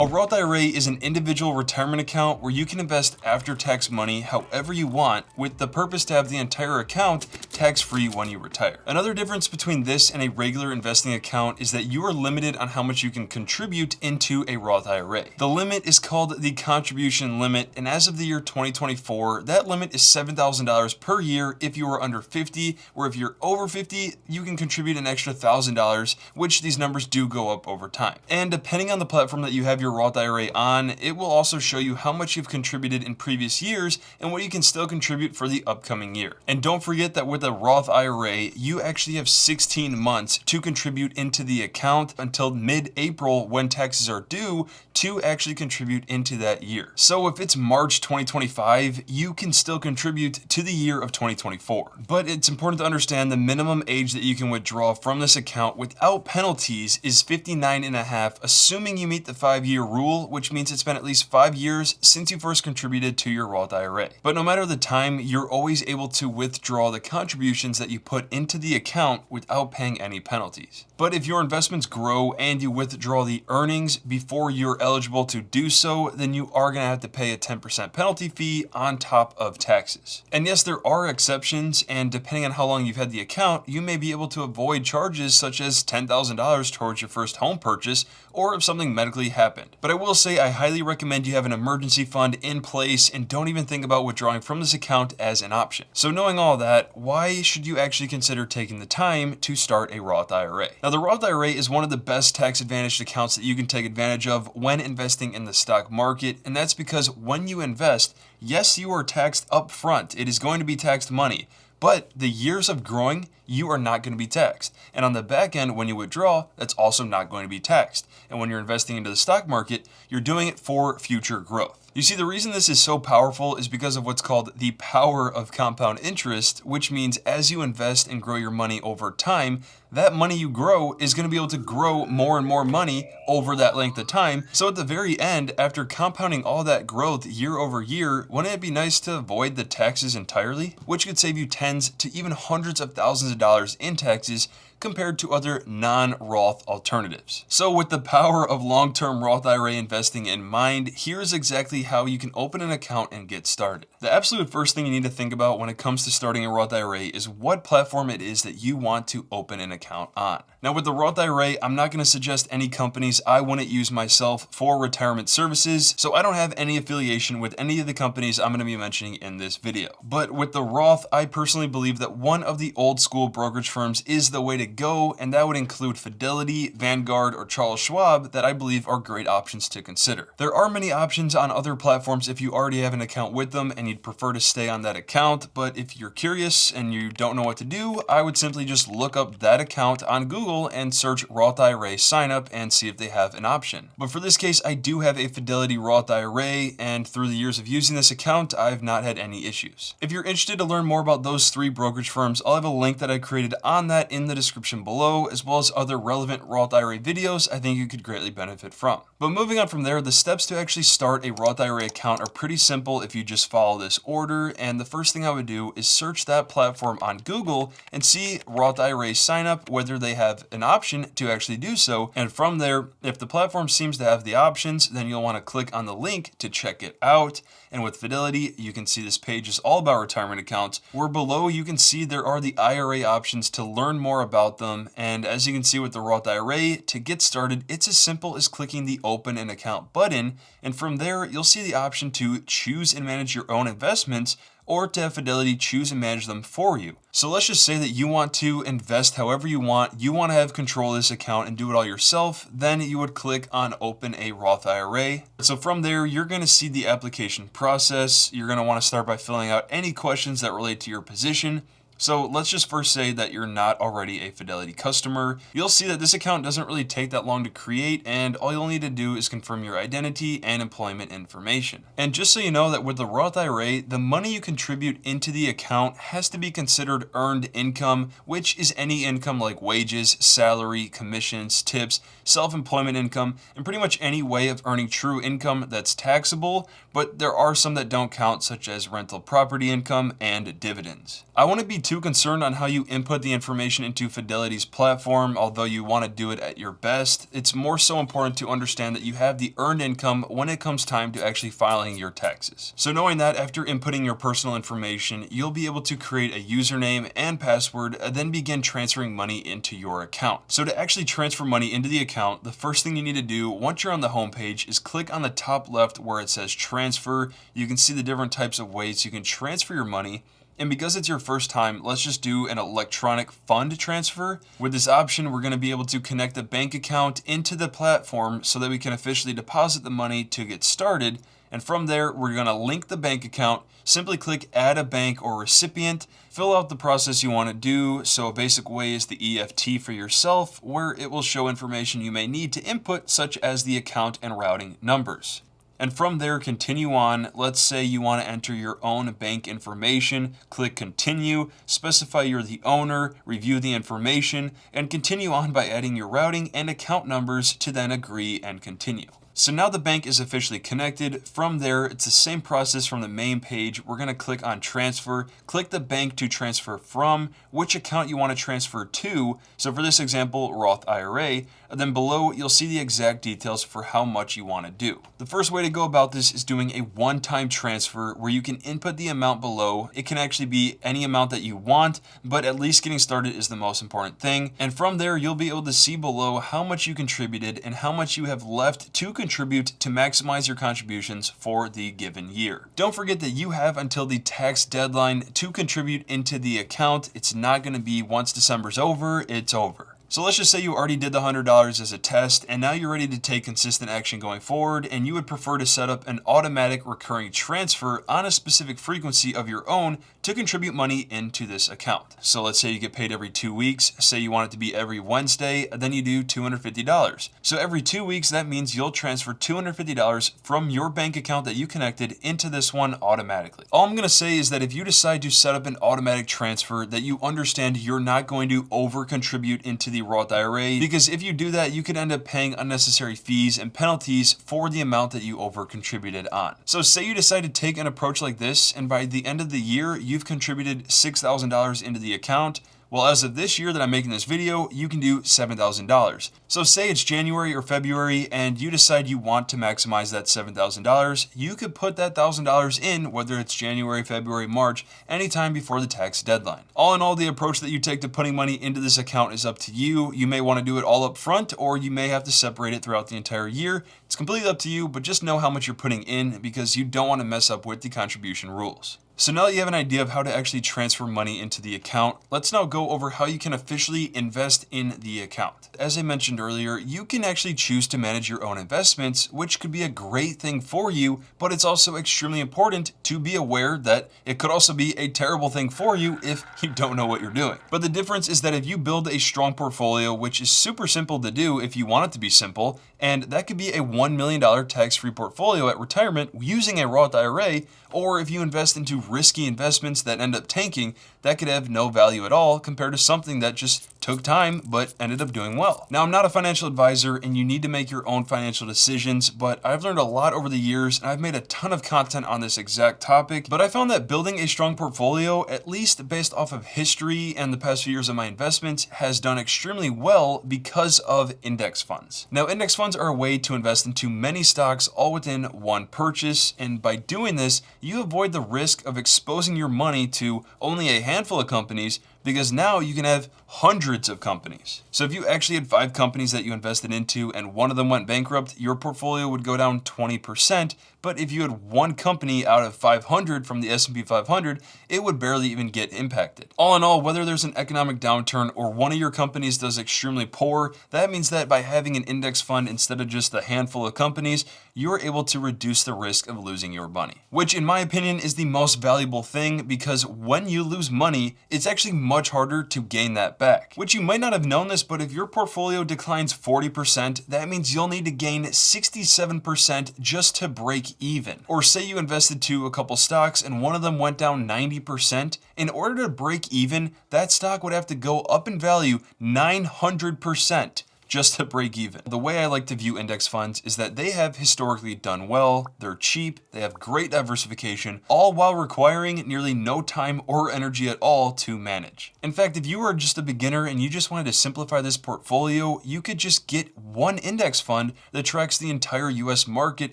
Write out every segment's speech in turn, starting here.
A Roth IRA is an individual retirement account where you can invest after-tax money however you want, with the purpose to have the entire account tax-free when you retire. Another difference between this and a regular investing account is that you are limited on how much you can contribute into a Roth IRA. The limit is called the contribution limit, and as of the year 2024, that limit is $7,000 per year if you are under 50, or if you're over 50, you can contribute an extra $1,000, which these numbers do go up over time. And depending on the platform that you have your Roth IRA on, it will also show you how much you've contributed in previous years and what you can still contribute for the upcoming year. And don't forget that with a Roth IRA, you actually have 16 months to contribute into the account until mid-April when taxes are due to actually contribute into that year. So if it's March 2025, you can still contribute to the year of 2024. But it's important to understand the minimum age that you can withdraw from this account without penalties is 59.5, assuming you meet the 5-year rule, which means it's been at least 5 years since you first contributed to your Roth IRA. But no matter the time, you're always able to withdraw the contributions that you put into the account without paying any penalties. But if your investments grow and you withdraw the earnings before you're eligible to do so, then you are going to have to pay a 10% penalty fee on top of taxes. And yes, there are exceptions, and depending on how long you've had the account, you may be able to avoid charges such as $10,000 towards your first home purchase, or if something medically happened. But I will say I highly recommend you have an emergency fund in place and don't even think about withdrawing from this account as an option. So knowing all that, why should you actually consider taking the time to start a Roth IRA? Now, the Roth IRA is one of the best tax advantaged accounts that you can take advantage of when investing in the stock market, and that's because when you invest, yes, you are taxed up front. It is going to be taxed money, but the years of growing, you are not going to be taxed. And on the back end, when you withdraw, that's also not going to be taxed. And when you're investing into the stock market, you're doing it for future growth. You see, the reason this is so powerful is because of what's called the power of compound interest, which means as you invest and grow your money over time, that money you grow is going to be able to grow more and more money over that length of time. So at the very end, after compounding all that growth year over year, wouldn't it be nice to avoid the taxes entirely? Which could save you tens to even hundreds of thousands of dollars in taxes compared to other non-Roth alternatives. So with the power of long-term Roth IRA investing in mind, here's exactly how you can open an account and get started. The absolute first thing you need to think about when it comes to starting a Roth IRA is what platform it is that you want to open an account on. Now with the Roth IRA, I'm not going to suggest any companies I wouldn't use myself for retirement services, so I don't have any affiliation with any of the companies I'm going to be mentioning in this video. But with the Roth, I personally believe that one of the old school brokerage firms is the way to go, and that would include Fidelity, Vanguard, or Charles Schwab that I believe are great options to consider. There are many options on other platforms if you already have an account with them and you'd prefer to stay on that account, but if you're curious and you don't know what to do, I would simply just look up that account on Google and search Roth IRA sign up and see if they have an option. But for this case, I do have a Fidelity Roth IRA, and through the years of using this account, I've not had any issues. If you're interested to learn more about those 3 brokerage firms, I'll have a link that I created on that in the description below, as well as other relevant Roth IRA videos I think you could greatly benefit from. But moving on from there, the steps to actually start a Roth IRA account are pretty simple if you just follow this order, and the first thing I would do is search that platform on Google and see Roth IRA sign up, whether they have an option to actually do so, and from there, if the platform seems to have the options, then you'll want to click on the link to check it out. And with Fidelity, you can see this page is all about retirement accounts, where below you can see there are the IRA options to learn more about them. And as you can see with the Roth IRA, to get started, it's as simple as clicking the open an account button. And from there, you'll see the option to choose and manage your own investments, or to have Fidelity choose and manage them for you. So let's just say that you want to invest however you want to have control of this account and do it all yourself, then you would click on open a Roth IRA. So from there, you're going to see the application process. You're going to want to start by filling out any questions that relate to your position. So let's just first say that you're not already a Fidelity customer. You'll see that this account doesn't really take that long to create, and all you'll need to do is confirm your identity and employment information. And just so you know that with the Roth IRA, the money you contribute into the account has to be considered earned income, which is any income like wages, salary, commissions, tips, self-employment income, and pretty much any way of earning true income that's taxable, but there are some that don't count, such as rental property income and dividends. I want to be too concerned on how you input the information into Fidelity's platform, although you want to do it at your best. It's more so important to understand that you have the earned income when it comes time to actually filing your taxes. So knowing that after inputting your personal information, you'll be able to create a username and password, then begin transferring money into your account. So to actually transfer money into the account, the first thing you need to do once you're on the home page is click on the top left where it says transfer. You can see the different types of ways you can transfer your money. And because it's your first time, let's just do an electronic fund transfer. With this option, we're going to be able to connect a bank account into the platform so that we can officially deposit the money to get started. And from there, we're going to link the bank account. Simply click add a bank or recipient, fill out the process you want to do. So a basic way is the EFT for yourself, where it will show information you may need to input, such as the account and routing numbers. And from there, continue on. Let's say you want to enter your own bank information. Click continue, specify you're the owner, review the information, and continue on by adding your routing and account numbers to then agree and continue. So now the bank is officially connected. From there, it's the same process from the main page. We're going to click on transfer, click the bank to transfer from, which account you want to transfer to. So for this example, Roth IRA, and then below you'll see the exact details for how much you want to do. The first way to go about this is doing a one-time transfer where you can input the amount below. It can actually be any amount that you want, but at least getting started is the most important thing. And from there, you'll be able to see below how much you contributed and how much you have left to contribute to maximize your contributions for the given year. Don't forget that you have until the tax deadline to contribute into the account. It's not going to be once December's over, it's over. So let's just say you already did the $100 as a test and now you're ready to take consistent action going forward, and you would prefer to set up an automatic recurring transfer on a specific frequency of your own to contribute money into this account. So let's say you get paid every 2 weeks. Say you want it to be every Wednesday, then you do $250. So every 2 weeks, that means you'll transfer $250 from your bank account that you connected into this one automatically. All I'm going to say is that if you decide to set up an automatic transfer, that you understand you're not going to over contribute into the Roth IRA, because if you do that, you could end up paying unnecessary fees and penalties for the amount that you over contributed on. So say you decide to take an approach like this, and by the end of the year, you've contributed $6,000 into the account. Well, as of this year that I'm making this video, you can do $7,000. So say it's January or February and you decide you want to maximize that $7,000, you could put that $1,000 in, whether it's January, February, March, anytime before the tax deadline. All in all, the approach that you take to putting money into this account is up to you. You may want to do it all up front, or you may have to separate it throughout the entire year. It's completely up to you, but just know how much you're putting in, because you don't want to mess up with the contribution rules. So now that you have an idea of how to actually transfer money into the account, let's now go over how you can officially invest in the account. As I mentioned earlier, you can actually choose to manage your own investments, which could be a great thing for you, but it's also extremely important to be aware that it could also be a terrible thing for you if you don't know what you're doing. But the difference is that if you build a strong portfolio, which is super simple to do if you want it to be simple, and that could be a $1 million tax-free portfolio at retirement using a Roth IRA, or if you invest into risky investments that end up tanking, that could have no value at all compared to something that just took time but ended up doing well. Now, I'm not a financial advisor and you need to make your own financial decisions, but I've learned a lot over the years and I've made a ton of content on this exact topic. But I found that building a strong portfolio, at least based off of history and the past few years of my investments, has done extremely well because of index funds. Now, index funds are a way to invest into many stocks all within one purchase, and by doing this, you avoid the risk of exposing your money to only a handful of companies, because now you can have hundreds of companies. So if you actually had 5 companies that you invested into and one of them went bankrupt, your portfolio would go down 20%. But if you had one company out of 500 from the S&P 500, it would barely even get impacted. All in all, whether there's an economic downturn or one of your companies does extremely poor, that means that by having an index fund instead of just a handful of companies, you're able to reduce the risk of losing your money. Which, in my opinion, is the most valuable thing, because when you lose money, it's actually much harder to gain that back. Which, you might not have known this, but if your portfolio declines 40%, that means you'll need to gain 67% just to break even. Or say you invested to a couple stocks and one of them went down 90%. In order to break even, that stock would have to go up in value 900% just to break even. The way I like to view index funds is that they have historically done well, they're cheap, they have great diversification, all while requiring nearly no time or energy at all to manage. In fact, if you were just a beginner and you just wanted to simplify this portfolio, you could just get one index fund that tracks the entire US market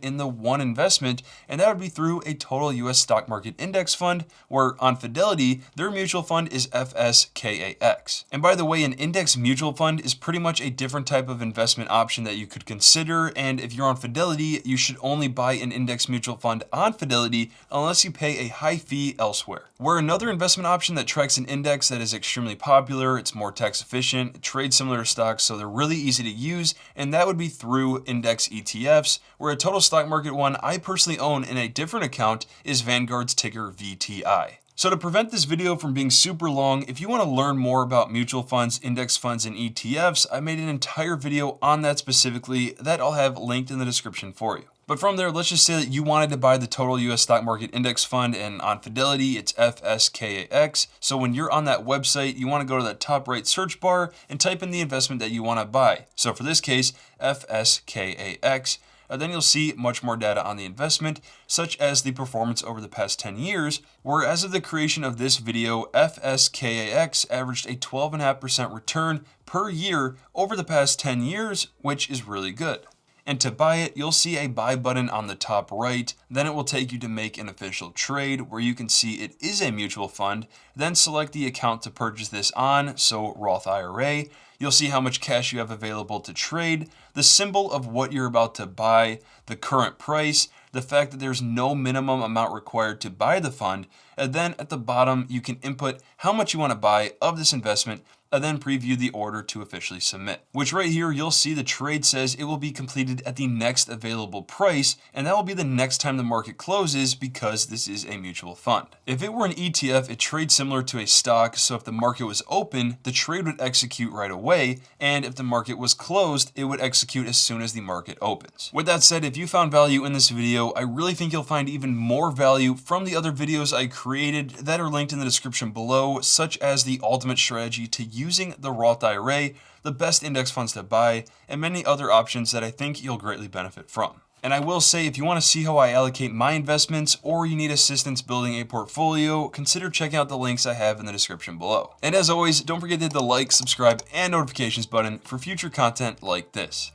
in the one investment, and that would be through a total US stock market index fund, where on Fidelity, their mutual fund is FSKAX. And by the way, an index mutual fund is pretty much a different type of investment option that you could consider, and if you're on Fidelity, you should only buy an index mutual fund on Fidelity unless you pay a high fee elsewhere. Where another investment option that tracks an index that is extremely popular, it's more tax efficient, it trades similar to stocks, so they're really easy to use, and that would be through index ETFs, where a total stock market one I personally own in a different account is Vanguard's ticker VTI. So to prevent this video from being super long, if you want to learn more about mutual funds, index funds, and ETFs, I made an entire video on that specifically that I'll have linked in the description for you. But from there, let's just say that you wanted to buy the total US stock market index fund, and on Fidelity, it's FSKAX. So when you're on that website, you want to go to that top right search bar and type in the investment that you want to buy. So for this case, FSKAX. Then you'll see much more data on the investment, such as the performance over the past 10 years, where as of the creation of this video, FSKAX averaged a 12.5% return per year over the past 10 years, which is really good. And to buy it, you'll see a buy button on the top right, then it will take you to make an official trade where you can see it is a mutual fund, then select the account to purchase this on, so Roth IRA. You'll see how much cash you have available to trade, the symbol of what you're about to buy, the current price, the fact that there's no minimum amount required to buy the fund, and then at the bottom you can input how much you want to buy of this investment, and then preview the order to officially submit. Which right here, you'll see the trade says it will be completed at the next available price, and that will be the next time the market closes because this is a mutual fund. If it were an ETF, it trades similar to a stock, so if the market was open, the trade would execute right away, and if the market was closed, it would execute as soon as the market opens. With that said, if you found value in this video, I really think you'll find even more value from the other videos I created that are linked in the description below, such as the ultimate strategy to using the Roth IRA, the best index funds to buy, and many other options that I think you'll greatly benefit from. And I will say, if you want to see how I allocate my investments or you need assistance building a portfolio, consider checking out the links I have in the description below. And as always, don't forget to hit the like, subscribe, and notifications button for future content like this.